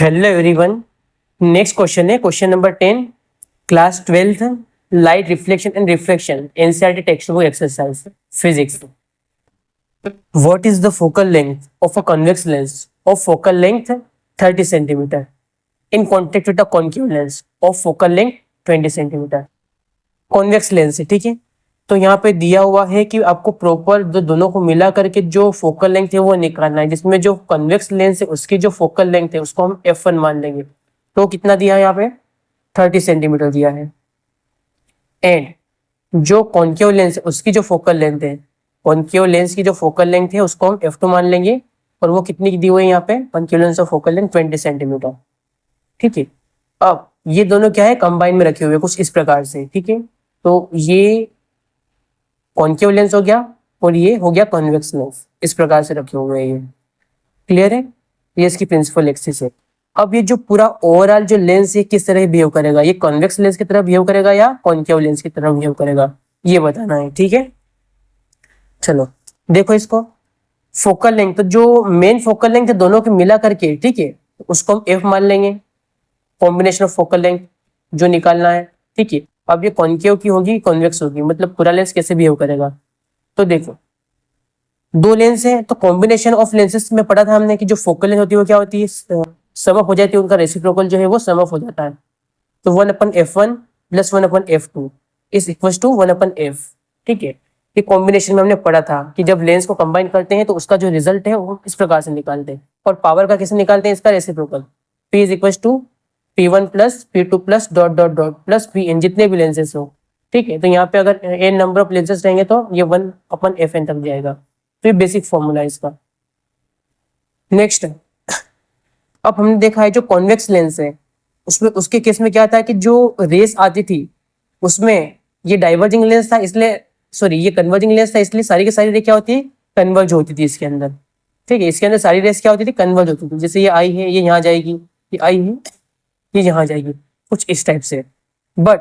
Hello everyone, next question है question number 10 class 12th light reflection and refraction NCERT text book exercise physics. What is the focal length of a convex lens of focal length 30 centimetre in contact with a concave lens of focal length 20 centimetre. Convex lens है, ठीक है। तो यहाँ पे दिया हुआ है कि आपको प्रॉपर दोनों को मिला करके जो फोकल लेंथ है वो निकालना है, जिसमें जो कन्वेक्स लेंस है उसकी जो फोकल लेंथ है उसको हम f1 मान लेंगे। तो कितना दिया है यहाँ पे 30 सेंटीमीटर दिया है। एंड जो कॉन्केव लेंस है उसकी जो फोकल लेंथ है, कॉन्केव लेंस की जो फोकल लेंथ है उसको हम f2 मान लेंगे। और वो कितनी की दी हुई है यहाँ पे, concave lens of focal length 20 centimetre, ठीक है। अब ये दोनों क्या है, कंबाइन में रखे हुए कुछ इस प्रकार से, ठीक है। तो ये कॉन्केव लेंस हो गया और ये हो गया कॉन्वेक्स लेंस, इस प्रकार से रखे हुए हैं ये। क्लियर है, ये इसकी प्रिंसिपल एक्सिस है। अब ये जो पूरा ओवरऑल जो लेंस है किस तरह बिहेव करेगा, ये कॉन्वेक्स लेंस की तरह बिहेव करेगा या कॉन्केव लेंस की तरह बिहेव करेगा, ये बताना है, ठीक है। चलो देखो इसको, फोकल लेंथ, तो जो मेन फोकल लेंथ है दोनों के मिला करके, ठीक है, उसको हम एफ मान लेंगे, कॉम्बिनेशन ऑफ फोकल लेंथ जो निकालना है, ठीक है। अब ये कॉन्केव की होगी, कॉन्वेक्स होगी, मतलब पूरा लेंस कैसे बिहेव करेगा। तो देखो दो लेंस है तो कॉम्बिनेशन ऑफ लेंसेस में पढ़ा था हमने कि जो फोकल लेंथ होती है वो क्या होती है, सम अप हो जाती है, उनका रेसिप्रोकल जो है वो सम अप हो जाता है। तो 1/f1 plus 1/f2 is equal to 1/f, ठीक है। ये कॉम्बिनेशन में हमने पढ़ा था कि जब लेंस को कंबाइन करते हैं तो उसका जो रिजल्ट है वो इस प्रकार से निकालते हैं। और पावर का कैसे निकालते हैं, इसका reciprocal p is equal to p1 plus p2 plus dot dot dot plus pn, जितने भी लेंसेस हो, ठीक है। तो यहाँ पे अगर n नंबर ऑफ लेंसेस रहेंगे तो ये 1/fn तक जाएगा। तो ये बेसिक फॉर्मूला है इसका। नेक्स्ट, अब हमने देखा है जो कॉन्वेक्स लेंस है उसमें, उसके केस में क्या था कि जो रेस आती थी उसमें ये डाइवर्जिंग लेंस था, इसलिए सॉरी ये कन्वर्जिंग लेंस था, इसलिए सारी की सारी रेस क्या होती है, कन्वर्ज होती थी इसके अंदर, ठीक है। इसके अंदर सारी रेस क्या होती थी, कन्वर्ज होती थी। जैसे ये आई है, ये यहाँ जाएगी, ये आई है, ये यहाँ जाएगी, कुछ इस टाइप से। बट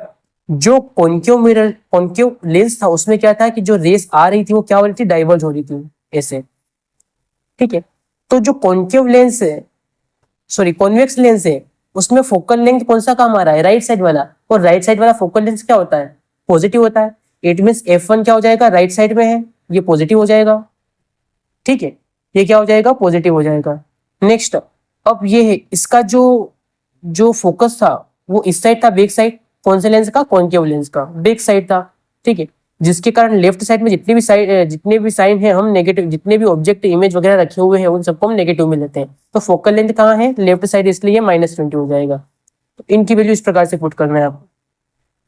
जो कॉन्केव लेंस था उसमें क्या था कि जो रेस आ रही थी वो क्या हो रही थी, डाइवर्ज हो रही थी ऐसे, ठीक है। तो जो कॉन्केव लेंस है, सॉरी कॉन्वेक्स लेंस है, उसमें फोकल लेंथ कौन सा काम आ रहा है, राइट साइड वाला। और राइट साइड वाला फोकल लेंथ क्या होता है, पॉजिटिव होता है। इट मींस f1 क्या हो जाएगा, राइट साइड में है, ये पॉजिटिव हो जाएगा, ठीक है। ये क्या हो जाएगा, पॉजिटिव हो जाएगा। नेक्स्ट, अब ये है इसका जो जो फोकस था वो इस साइड था, बैक साइड, कौन से लेंस का, कॉन्केव लेंस का बैक साइड था, ठीक है। जिसके कारण लेफ्ट साइड में जितने भी साइन है हम नेगेटिव, जितने भी ऑब्जेक्ट इमेज वगैरह रखे हुए हैं उन सबको हम नेगेटिव में लेते हैं। तो फोकल लेंथ कहाँ है, लेफ्ट साइड, इसलिए -20 हो जाएगा। तो इनकी वैल्यू इस प्रकार से पुट करना है आपको।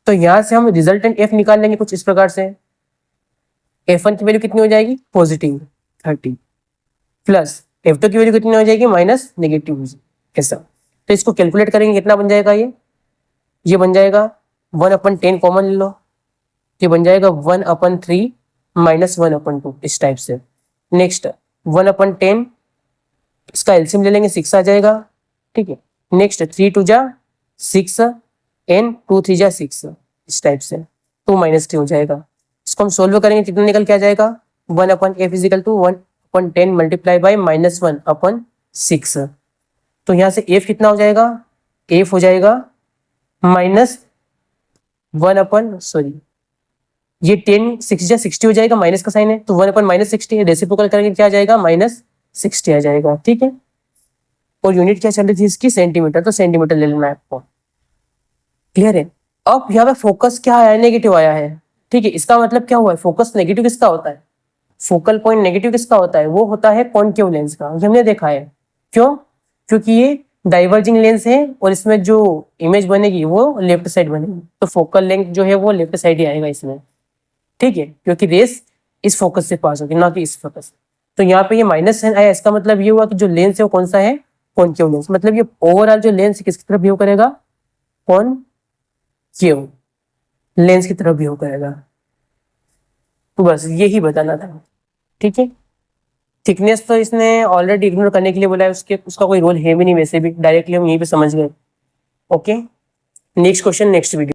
तो यहाँ से हम रिजल्टेंट एफ निकाल लेंगे कुछ इस प्रकार से। f1 की वैल्यू कितनी हो जाएगी, पॉजिटिव 30, प्लस f2 की वैल्यू कितनी हो जाएगी, -, ऐसा। तो इसको कैलकुलेट करेंगे, कितना बन जाएगा, ये बन जाएगा 1/10 कॉमन ले लो, ये बन जाएगा 1/3 - 1/2 इस टाइप से। नेक्स्ट 1/10 इसका एलसीएम ले लेंगे, 6 आ जाएगा, ठीक है। नेक्स्ट 3 2 जा 6 एंड 2 3 जा 6 इस टाइप से, 2 - 3 हो जाएगा। इसको हम सोल्व करेंगे, कितना निकल के आ जाएगा, 1/f is equal to 1/10 multiply by -1/6। तो यहाँ से f कितना हो जाएगा, f हो जाएगा -1 ये 10 6 जा 60 हो जाएगा, माइनस का साइन है तो 1/-60, रेसिप्रोकल करेंगे क्या आ जाएगा, -60 आ जाएगा, ठीक है। और यूनिट क्या चल रही थी इसकी, सेंटीमीटर, तो सेंटीमीटर ले लेना है आपको। क्लियर है। अब यहाँ पे फोकस क्या आया है, नेगेटिव आया है, ठीक है। इसका मतलब क्या हुआ है, फोकस नेगेटिव किसका होता है, फोकल पॉइंट नेगेटिव किसका होता है, वो होता है कॉन्केव लेंस का। ये हमने देखा है, क्यों, क्योंकि ये डाइवर्जिंग लेंस है और इसमें जो इमेज बनेगी वो लेफ्ट साइड बनेगी, तो फोकल लेंथ जो है वो लेफ्ट साइड ही आएगा इसमें, ठीक है, क्योंकि रेस इस फोकस से पास होगी ना कि इस फोकस से। तो यहाँ पे ये माइनस साइन आया, इसका मतलब ये हुआ कि जो लेंस है वो कौन सा है, कॉन्केव लेंस। मतलब ये ओवरऑल जो लेंस किसकी तरफ बिहेव करेगा, कॉन्केव लेंस की तरफ बिहेव करेगा। तो बस यही बताना था, ठीक है। थिकनेस तो इसने ऑलरेडी इग्नोर करने के लिए बोला है, उसका कोई रोल है भी नहीं, वैसे भी डायरेक्टली हम यहीं पे समझ गए। Okay, next question next video.